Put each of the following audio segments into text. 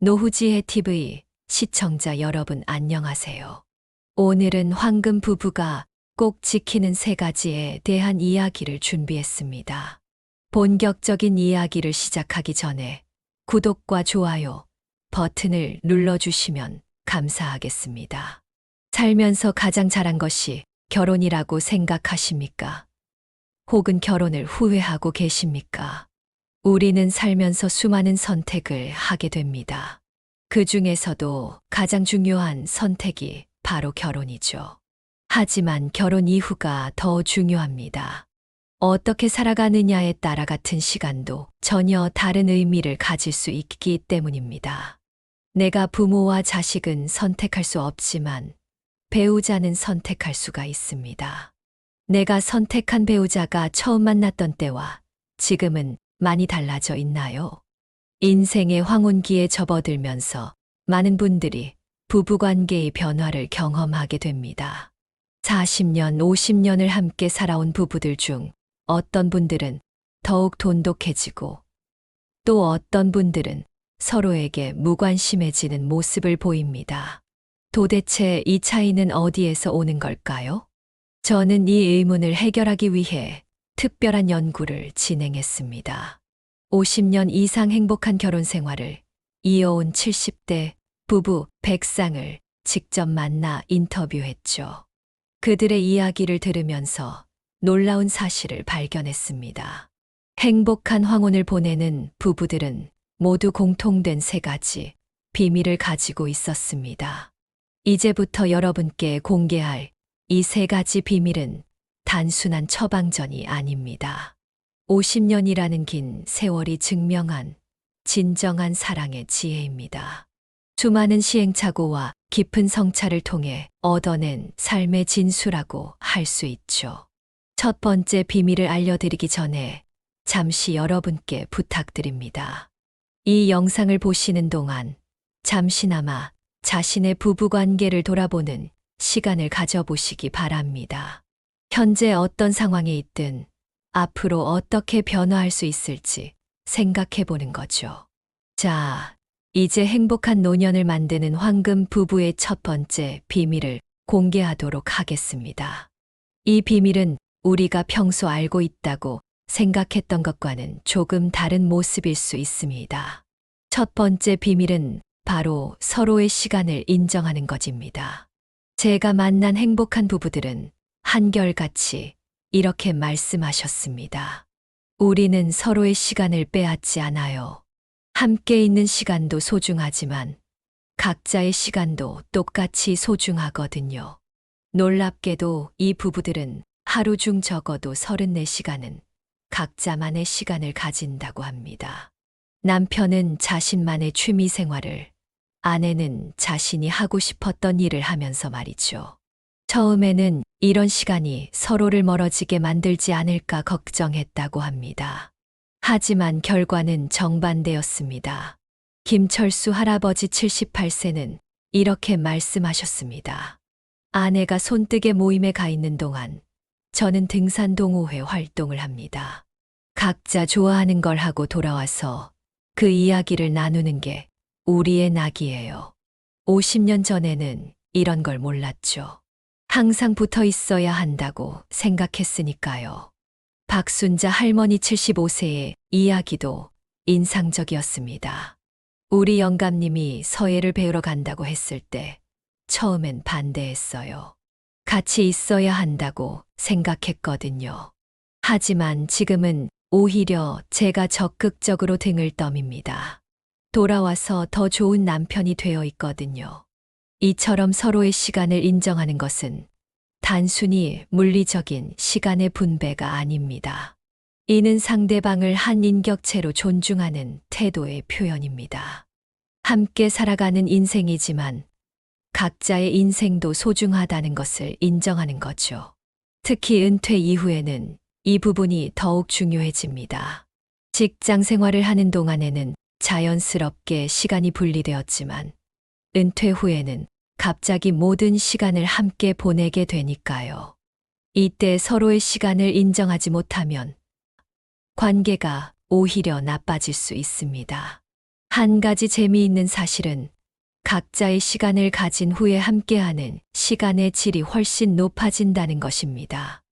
노후지혜 TV 시청자 여러분 안녕하세요. 오늘은 황금 부부가 꼭 지키는 3가지에 대한 이야기를 준비했습니다. 본격적인 이야기를 시작하기 전에 구독과 좋아요 버튼을 눌러주시면 감사하겠습니다. 살면서 가장 잘한 것이 결혼이라고 생각하십니까? 혹은 결혼을 후회하고 계십니까? 우리는 살면서 수많은 선택을 하게 됩니다. 그 중에서도 가장 중요한 선택이 바로 결혼이죠. 하지만 결혼 이후가 더 중요합니다. 어떻게 살아가느냐에 따라 같은 시간도 전혀 다른 의미를 가질 수 있기 때문입니다. 내가 부모와 자식은 선택할 수 없지만 배우자는 선택할 수가 있습니다. 내가 선택한 배우자가 처음 만났던 때와 지금은 많이 달라져 있나요? 인생의 황혼기에 접어들면서 많은 분들이 부부관계의 변화를 경험하게 됩니다. 40년, 50년을 함께 살아온 부부들 중 어떤 분들은 더욱 돈독해지고 또 어떤 분들은 서로에게 무관심해지는 모습을 보입니다. 도대체 이 차이는 어디에서 오는 걸까요? 저는 이 의문을 해결하기 위해 특별한 연구를 진행했습니다. 50년 이상 행복한 결혼 생활을 이어온 70대 부부 100쌍을 직접 만나 인터뷰했죠. 그들의 이야기를 들으면서 놀라운 사실을 발견했습니다. 행복한 황혼을 보내는 부부들은 모두 공통된 3가지 비밀을 가지고 있었습니다. 이제부터 여러분께 공개할 이 3가지 비밀은 단순한 처방전이 아닙니다. 50년이라는 긴 세월이 증명한 진정한 사랑의 지혜입니다. 수많은 시행착오와 깊은 성찰을 통해 얻어낸 삶의 진수라고 할 수 있죠. 첫 번째 비밀을 알려드리기 전에 잠시 여러분께 부탁드립니다. 이 영상을 보시는 동안 잠시나마 자신의 부부관계를 돌아보는 시간을 가져보시기 바랍니다. 현재 어떤 상황에 있든 앞으로 어떻게 변화할 수 있을지 생각해 보는 거죠. 자, 이제 행복한 노년을 만드는 황금 부부의 첫 번째 비밀을 공개하도록 하겠습니다. 이 비밀은 우리가 평소 알고 있다고 생각했던 것과는 조금 다른 모습일 수 있습니다. 첫 번째 비밀은 바로 서로의 시간을 인정하는 것입니다. 제가 만난 행복한 부부들은 한결같이 이렇게 말씀하셨습니다. 우리는 서로의 시간을 빼앗지 않아요. 함께 있는 시간도 소중하지만 각자의 시간도 똑같이 소중하거든요. 놀랍게도 이 부부들은 하루 중 적어도 34시간은 각자만의 시간을 가진다고 합니다. 남편은 자신만의 취미 생활을, 아내는 자신이 하고 싶었던 일을 하면서 말이죠. 처음에는 이런 시간이 서로를 멀어지게 만들지 않을까 걱정했다고 합니다. 하지만 결과는 정반대였습니다. 김철수 할아버지 78세는 이렇게 말씀하셨습니다. 아내가 손뜨개 모임에 가 있는 동안 저는 등산 동호회 활동을 합니다. 각자 좋아하는 걸 하고 돌아와서 그 이야기를 나누는 게 우리의 낙이에요. 50년 전에는 이런 걸 몰랐죠. 항상 붙어 있어야 한다고 생각했으니까요. 박순자 할머니 75세의 이야기도 인상적이었습니다. 우리 영감님이 서예를 배우러 간다고 했을 때 처음엔 반대했어요. 같이 있어야 한다고 생각했거든요. 하지만 지금은 오히려 제가 적극적으로 등을 떠밉니다. 돌아와서 더 좋은 남편이 되어 있거든요. 이처럼 서로의 시간을 인정하는 것은 단순히 물리적인 시간의 분배가 아닙니다. 이는 상대방을 한 인격체로 존중하는 태도의 표현입니다. 함께 살아가는 인생이지만 각자의 인생도 소중하다는 것을 인정하는 거죠. 특히 은퇴 이후에는 이 부분이 더욱 중요해집니다. 직장 생활을 하는 동안에는 자연스럽게 시간이 분리되었지만 은퇴 후에는 갑자기 모든 시간을 함께 보내게 되니까요. 이때 서로의 시간을 인정하지 못하면 관계가 오히려 나빠질 수 있습니다. 한 가지 재미있는 사실은 각자의 시간을 가진 후에 함께하는 시간의 질이 훨씬 높아진다는 것입니다.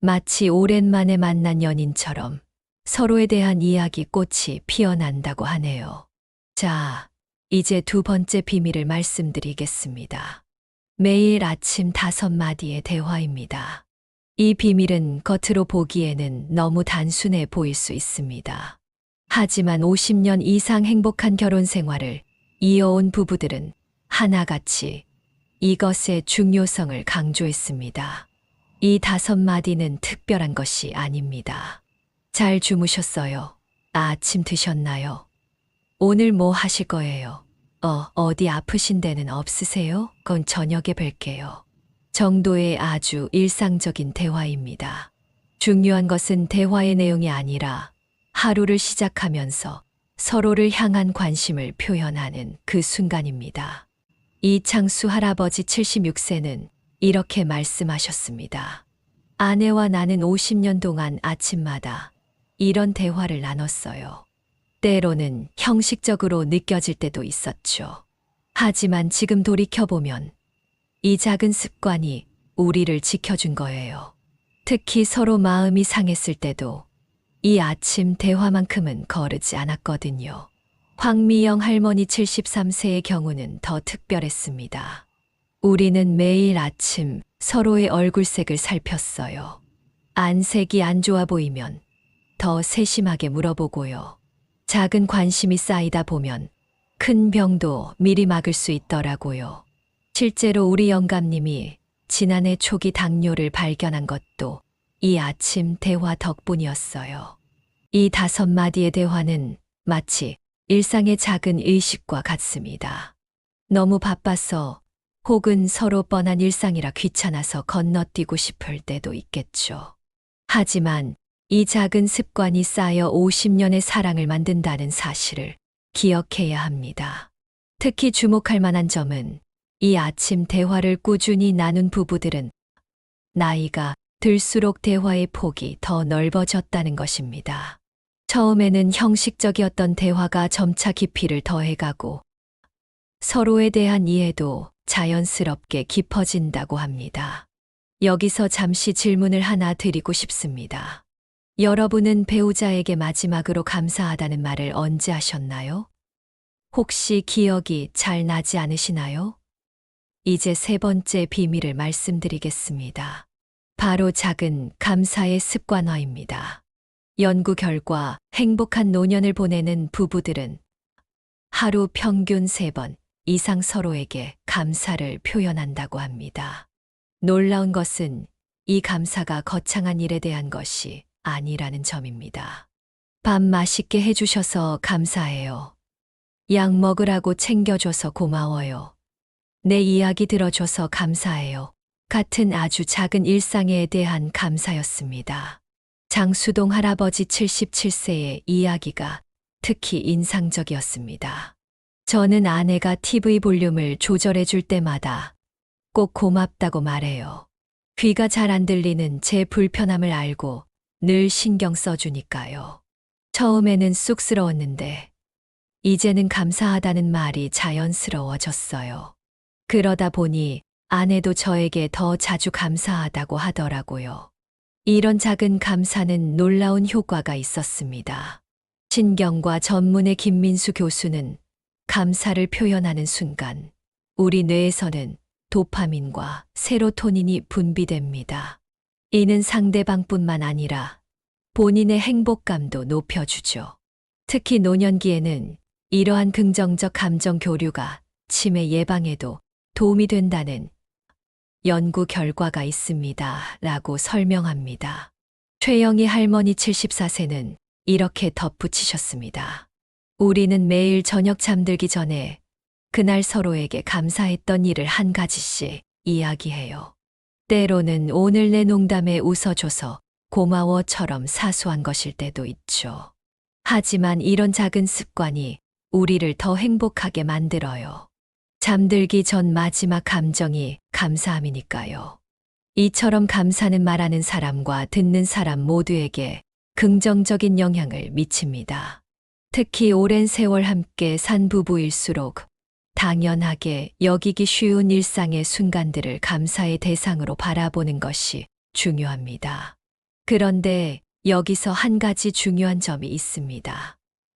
마치 오랜만에 만난 연인처럼 서로에 대한 이야기 꽃이 피어난다고 하네요. 자, 이제 두 번째 비밀을 말씀드리겠습니다. 매일 아침 5마디의 대화입니다. 이 비밀은 겉으로 보기에는 너무 단순해 보일 수 있습니다. 하지만 50년 이상 행복한 결혼 생활을 이어온 부부들은 하나같이 이것의 중요성을 강조했습니다. 이 5마디는 특별한 것이 아닙니다. 잘 주무셨어요? 아침 드셨나요? 오늘 뭐 하실 거예요? 어디 아프신 데는 없으세요? 그건 저녁에 뵐게요. 정도의 아주 일상적인 대화입니다. 중요한 것은 대화의 내용이 아니라 하루를 시작하면서 서로를 향한 관심을 표현하는 그 순간입니다. 이창수 할아버지 76세는 이렇게 말씀하셨습니다. 아내와 나는 50년 동안 아침마다 이런 대화를 나눴어요. 때로는 형식적으로 느껴질 때도 있었죠. 하지만 지금 돌이켜보면 이 작은 습관이 우리를 지켜준 거예요. 특히 서로 마음이 상했을 때도 이 아침 대화만큼은 거르지 않았거든요. 황미영 할머니 73세의 경우는 더 특별했습니다. 우리는 매일 아침 서로의 얼굴색을 살폈어요. 안색이 안 좋아 보이면 더 세심하게 물어보고요. 작은 관심이 쌓이다 보면 큰 병도 미리 막을 수 있더라고요. 실제로 우리 영감님이 지난해 초기 당뇨를 발견한 것도 이 아침 대화 덕분이었어요. 이 5마디의 대화는 마치 일상의 작은 의식과 같습니다. 너무 바빠서 혹은 서로 뻔한 일상이라 귀찮아서 건너뛰고 싶을 때도 있겠죠. 하지만 이 작은 습관이 쌓여 50년의 사랑을 만든다는 사실을 기억해야 합니다. 특히 주목할 만한 점은 이 아침 대화를 꾸준히 나눈 부부들은 나이가 들수록 대화의 폭이 더 넓어졌다는 것입니다. 처음에는 형식적이었던 대화가 점차 깊이를 더해가고 서로에 대한 이해도 자연스럽게 깊어진다고 합니다. 여기서 잠시 질문을 하나 드리고 싶습니다. 여러분은 배우자에게 마지막으로 감사하다는 말을 언제 하셨나요? 혹시 기억이 잘 나지 않으시나요? 이제 세 번째 비밀을 말씀드리겠습니다. 바로 작은 감사의 습관화입니다. 연구 결과 행복한 노년을 보내는 부부들은 하루 평균 3번 이상 서로에게 감사를 표현한다고 합니다. 놀라운 것은 이 감사가 거창한 일에 대한 것이 아니라는 점입니다. 밥 맛있게 해주셔서 감사해요. 약 먹으라고 챙겨줘서 고마워요. 내 이야기 들어줘서 감사해요. 같은 아주 작은 일상에 대한 감사였습니다. 장수동 할아버지 77세의 이야기가 특히 인상적이었습니다. 저는 아내가 TV 볼륨을 조절해 줄 때마다 꼭 고맙다고 말해요. 귀가 잘 안 들리는 제 불편함을 알고 늘 신경 써주니까요. 처음에는 쑥스러웠는데 이제는 감사하다는 말이 자연스러워졌어요. 그러다 보니 아내도 저에게 더 자주 감사하다고 하더라고요. 이런 작은 감사는 놀라운 효과가 있었습니다. 신경과 전문의 김민수 교수는 감사를 표현하는 순간 우리 뇌에서는 도파민과 세로토닌이 분비됩니다. 이는 상대방뿐만 아니라 본인의 행복감도 높여주죠. 특히 노년기에는 이러한 긍정적 감정 교류가 치매 예방에도 도움이 된다는 연구 결과가 있습니다. 라고 설명합니다. 최영희 할머니 74세는 이렇게 덧붙이셨습니다. 우리는 매일 저녁 잠들기 전에 그날 서로에게 감사했던 일을 한 가지씩 이야기해요. 때로는 오늘 내 농담에 웃어줘서 고마워처럼 사소한 것일 때도 있죠. 하지만 이런 작은 습관이 우리를 더 행복하게 만들어요. 잠들기 전 마지막 감정이 감사함이니까요. 이처럼 감사는 말하는 사람과 듣는 사람 모두에게 긍정적인 영향을 미칩니다. 특히 오랜 세월 함께 산 부부일수록 당연하게 여기기 쉬운 일상의 순간들을 감사의 대상으로 바라보는 것이 중요합니다. 그런데 여기서 한 가지 중요한 점이 있습니다.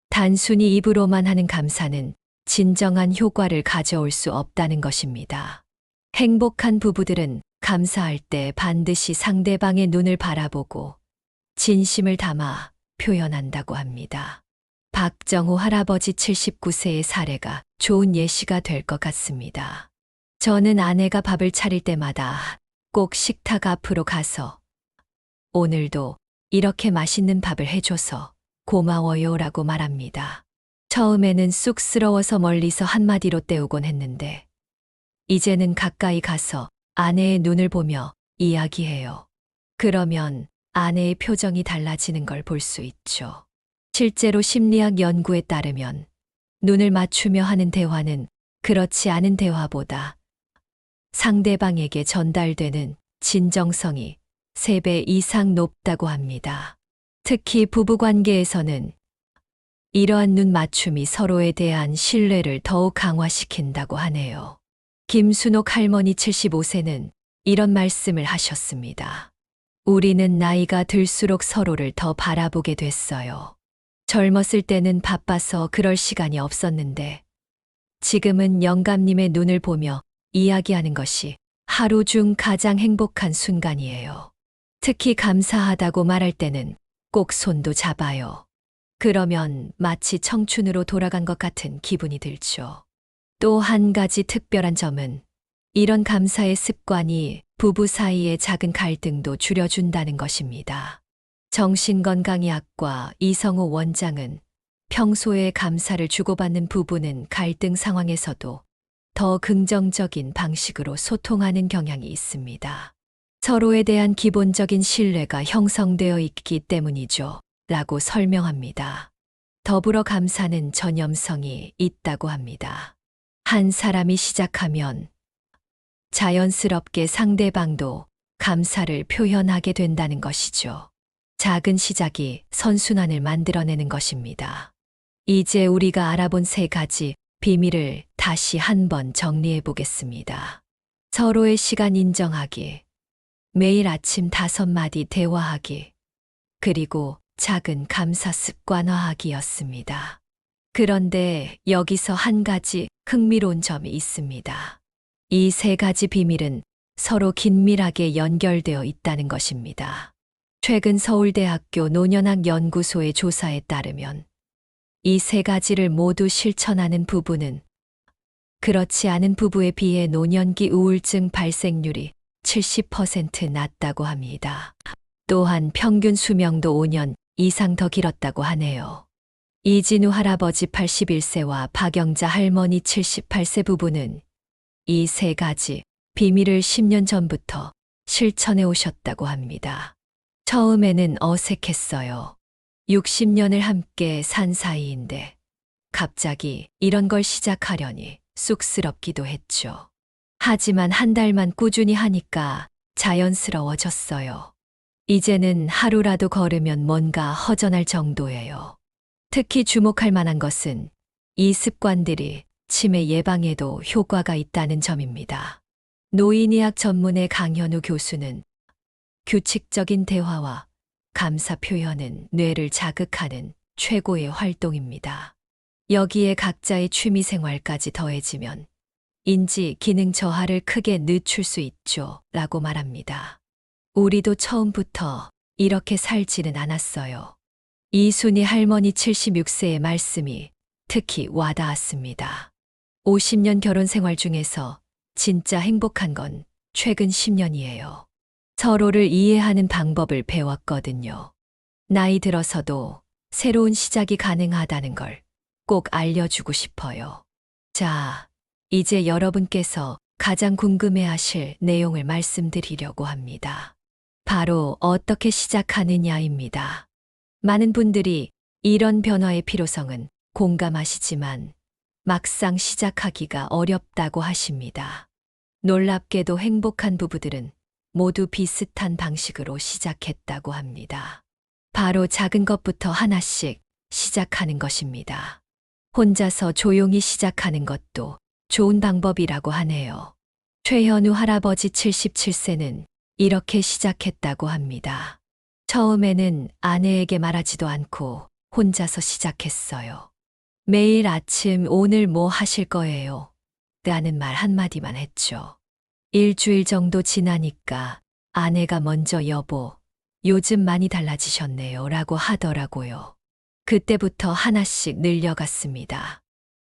단순히 입으로만 하는 감사는 진정한 효과를 가져올 수 없다는 것입니다. 행복한 부부들은 감사할 때 반드시 상대방의 눈을 바라보고 진심을 담아 표현한다고 합니다. 박정호 할아버지 79세의 사례가 좋은 예시가 될 것 같습니다. 저는 아내가 밥을 차릴 때마다 꼭 식탁 앞으로 가서 오늘도 이렇게 맛있는 밥을 해줘서 고마워요라고 말합니다. 처음에는 쑥스러워서 멀리서 한마디로 때우곤 했는데 이제는 가까이 가서 아내의 눈을 보며 이야기해요. 그러면 아내의 표정이 달라지는 걸 볼 수 있죠. 실제로 심리학 연구에 따르면 눈을 맞추며 하는 대화는 그렇지 않은 대화보다 상대방에게 전달되는 진정성이 3배 이상 높다고 합니다. 특히 부부관계에서는 이러한 눈 맞춤이 서로에 대한 신뢰를 더욱 강화시킨다고 하네요. 김순옥 할머니 75세는 이런 말씀을 하셨습니다. 우리는 나이가 들수록 서로를 더 바라보게 됐어요. 젊었을 때는 바빠서 그럴 시간이 없었는데 지금은 영감님의 눈을 보며 이야기하는 것이 하루 중 가장 행복한 순간이에요. 특히 감사하다고 말할 때는 꼭 손도 잡아요. 그러면 마치 청춘으로 돌아간 것 같은 기분이 들죠. 또 한 가지 특별한 점은 이런 감사의 습관이 부부 사이의 작은 갈등도 줄여준다는 것입니다. 정신건강의학과 이성호 원장은 평소에 감사를 주고받는 부부는 갈등 상황에서도 더 긍정적인 방식으로 소통하는 경향이 있습니다. 서로에 대한 기본적인 신뢰가 형성되어 있기 때문이죠. 라고 설명합니다. 더불어 감사는 전염성이 있다고 합니다. 한 사람이 시작하면 자연스럽게 상대방도 감사를 표현하게 된다는 것이죠. 작은 시작이 선순환을 만들어내는 것입니다. 이제 우리가 알아본 3가지 비밀을 다시 한번 정리해 보겠습니다. 서로의 시간 인정하기, 매일 아침 5마디 대화하기, 그리고 작은 감사 습관화하기였습니다. 그런데 여기서 한 가지 흥미로운 점이 있습니다. 이 3가지 비밀은 서로 긴밀하게 연결되어 있다는 것입니다. 최근 서울대학교 노년학 연구소의 조사에 따르면 이 3가지를 모두 실천하는 부부는 그렇지 않은 부부에 비해 노년기 우울증 발생률이 70% 낮다고 합니다. 또한 평균 수명도 5년 이상 더 길었다고 하네요. 이진우 할아버지 81세와 박영자 할머니 78세 부부는 이 3가지 비밀을 10년 전부터 실천해 오셨다고 합니다. 처음에는 어색했어요. 60년을 함께 산 사이인데 갑자기 이런 걸 시작하려니 쑥스럽기도 했죠. 하지만 한 달만 꾸준히 하니까 자연스러워졌어요. 이제는 하루라도 걸으면 뭔가 허전할 정도예요. 특히 주목할 만한 것은 이 습관들이 치매 예방에도 효과가 있다는 점입니다. 노인의학 전문의 강현우 교수는 규칙적인 대화와 감사 표현은 뇌를 자극하는 최고의 활동입니다. 여기에 각자의 취미 생활까지 더해지면 인지 기능 저하를 크게 늦출 수 있죠. 라고 말합니다. 우리도 처음부터 이렇게 살지는 않았어요. 이순희 할머니 76세의 말씀이 특히 와닿았습니다. 50년 결혼 생활 중에서 진짜 행복한 건 최근 10년이에요. 서로를 이해하는 방법을 배웠거든요. 나이 들어서도 새로운 시작이 가능하다는 걸 꼭 알려주고 싶어요. 자, 이제 여러분께서 가장 궁금해하실 내용을 말씀드리려고 합니다. 바로 어떻게 시작하느냐입니다. 많은 분들이 이런 변화의 필요성은 공감하시지만 막상 시작하기가 어렵다고 하십니다. 놀랍게도 행복한 부부들은 모두 비슷한 방식으로 시작했다고 합니다. 바로 작은 것부터 하나씩 시작하는 것입니다. 혼자서 조용히 시작하는 것도 좋은 방법이라고 하네요. 최현우 할아버지 77세는 이렇게 시작했다고 합니다. 처음에는 아내에게 말하지도 않고 혼자서 시작했어요. 매일 아침 오늘 뭐 하실 거예요? 라는 말 한마디만 했죠. 일주일 정도 지나니까 아내가 먼저 여보, 요즘 많이 달라지셨네요 라고 하더라고요. 그때부터 하나씩 늘려갔습니다.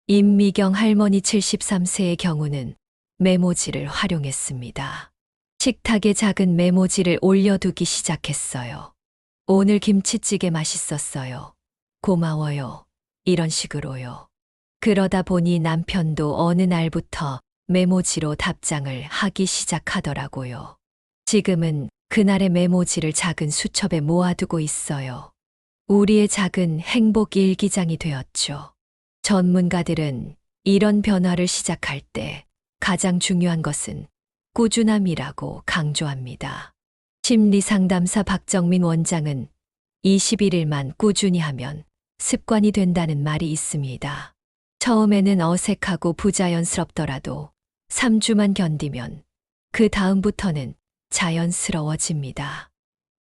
임미경 할머니 73세의 경우는 메모지를 활용했습니다. 식탁에 작은 메모지를 올려두기 시작했어요. 오늘 김치찌개 맛있었어요. 고마워요. 이런 식으로요. 그러다 보니 남편도 어느 날부터 메모지로 답장을 하기 시작하더라고요. 지금은 그날의 메모지를 작은 수첩에 모아두고 있어요. 우리의 작은 행복 일기장이 되었죠. 전문가들은 이런 변화를 시작할 때 가장 중요한 것은 꾸준함이라고 강조합니다. 심리상담사 박정민 원장은 21일만 꾸준히 하면 습관이 된다는 말이 있습니다. 처음에는 어색하고 부자연스럽더라도 3주만 견디면 그 다음부터는 자연스러워집니다.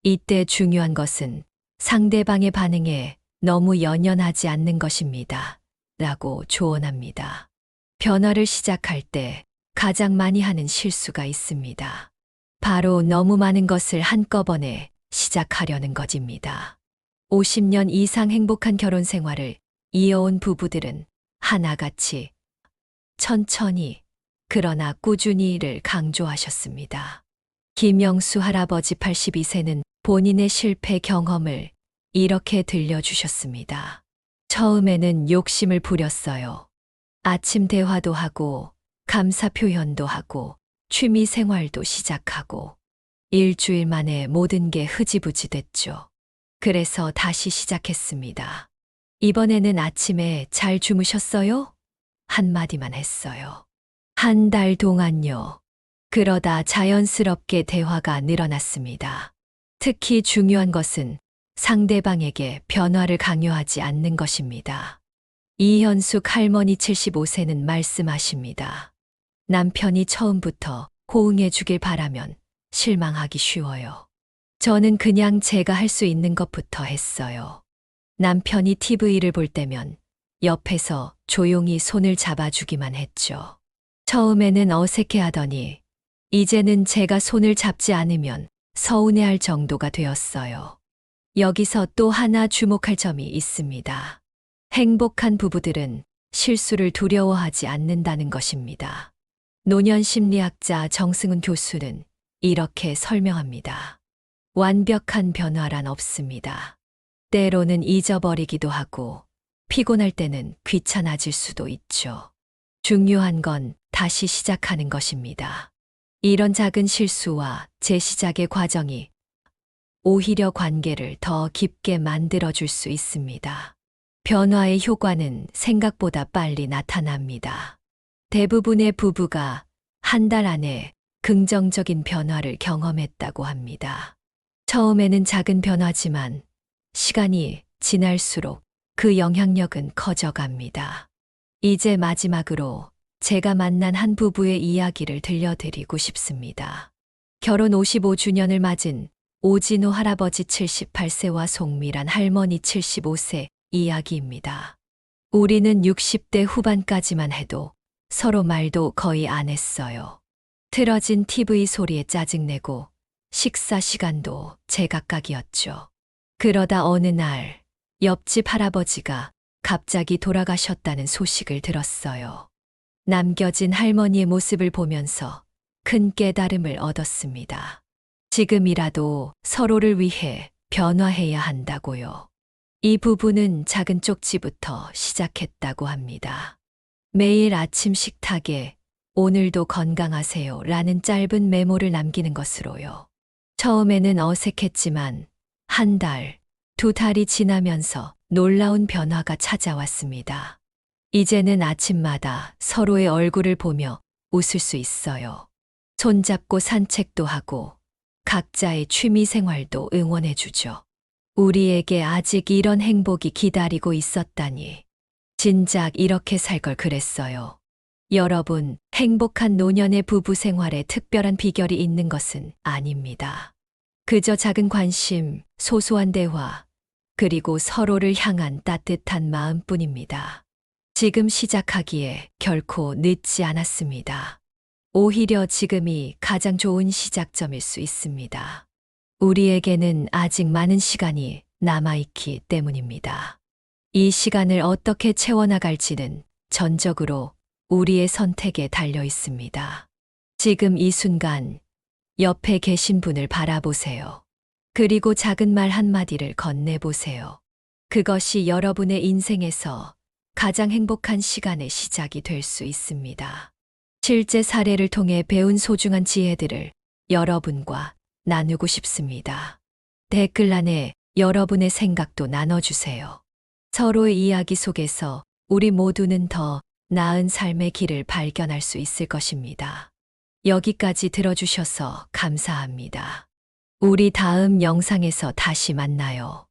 이때 중요한 것은 상대방의 반응에 너무 연연하지 않는 것입니다. 라고 조언합니다. 변화를 시작할 때 가장 많이 하는 실수가 있습니다. 바로 너무 많은 것을 한꺼번에 시작하려는 것입니다. 50년 이상 행복한 결혼 생활을 이어온 부부들은 하나같이 천천히 그러나 꾸준히를 강조하셨습니다. 김영수 할아버지 82세는 본인의 실패 경험을 이렇게 들려주셨습니다. 처음에는 욕심을 부렸어요. 아침 대화도 하고 감사 표현도 하고 취미 생활도 시작하고 일주일 만에 모든 게 흐지부지 됐죠. 그래서 다시 시작했습니다. 이번에는 아침에 잘 주무셨어요? 한마디만 했어요. 한 달 동안요. 그러다 자연스럽게 대화가 늘어났습니다. 특히 중요한 것은 상대방에게 변화를 강요하지 않는 것입니다. 이현숙 할머니 75세는 말씀하십니다. 남편이 처음부터 호응해 주길 바라면 실망하기 쉬워요. 저는 그냥 제가 할 수 있는 것부터 했어요. 남편이 TV를 볼 때면 옆에서 조용히 손을 잡아주기만 했죠. 처음에는 어색해 하더니 이제는 제가 손을 잡지 않으면 서운해할 정도가 되었어요. 여기서 또 하나 주목할 점이 있습니다. 행복한 부부들은 실수를 두려워하지 않는다는 것입니다. 노년 심리학자 정승훈 교수는 이렇게 설명합니다. 완벽한 변화란 없습니다. 때로는 잊어버리기도 하고 피곤할 때는 귀찮아질 수도 있죠. 중요한 건 다시 시작하는 것입니다. 이런 작은 실수와 재시작의 과정이 오히려 관계를 더 깊게 만들어줄 수 있습니다. 변화의 효과는 생각보다 빨리 나타납니다. 대부분의 부부가 한 달 안에 긍정적인 변화를 경험했다고 합니다. 처음에는 작은 변화지만 시간이 지날수록 그 영향력은 커져갑니다. 이제 마지막으로 제가 만난 한 부부의 이야기를 들려드리고 싶습니다. 결혼 55주년을 맞은 오진호 할아버지 78세와 송미란 할머니 75세 이야기입니다. 우리는 60대 후반까지만 해도 서로 말도 거의 안 했어요. 틀어진 TV 소리에 짜증내고 식사 시간도 제각각이었죠. 그러다 어느 날 옆집 할아버지가 갑자기 돌아가셨다는 소식을 들었어요. 남겨진 할머니의 모습을 보면서 큰 깨달음을 얻었습니다. 지금이라도 서로를 위해 변화해야 한다고요. 이 부부는 작은 쪽지부터 시작했다고 합니다. 매일 아침 식탁에 오늘도 건강하세요 라는 짧은 메모를 남기는 것으로요. 처음에는 어색했지만 한 달, 두 달이 지나면서 놀라운 변화가 찾아왔습니다. 이제는 아침마다 서로의 얼굴을 보며 웃을 수 있어요. 손잡고 산책도 하고 각자의 취미 생활도 응원해주죠. 우리에게 아직 이런 행복이 기다리고 있었다니. 진작 이렇게 살 걸 그랬어요. 여러분, 행복한 노년의 부부 생활에 특별한 비결이 있는 것은 아닙니다. 그저 작은 관심, 소소한 대화, 그리고 서로를 향한 따뜻한 마음뿐입니다. 지금 시작하기에 결코 늦지 않았습니다. 오히려 지금이 가장 좋은 시작점일 수 있습니다. 우리에게는 아직 많은 시간이 남아있기 때문입니다. 이 시간을 어떻게 채워나갈지는 전적으로 우리의 선택에 달려 있습니다. 지금 이 순간 옆에 계신 분을 바라보세요. 그리고 작은 말 한마디를 건네보세요. 그것이 여러분의 인생에서 가장 행복한 시간의 시작이 될 수 있습니다. 실제 사례를 통해 배운 소중한 지혜들을 여러분과 나누고 싶습니다. 댓글란에 여러분의 생각도 나눠주세요. 서로의 이야기 속에서 우리 모두는 더 나은 삶의 길을 발견할 수 있을 것입니다. 여기까지 들어주셔서 감사합니다. 우리 다음 영상에서 다시 만나요.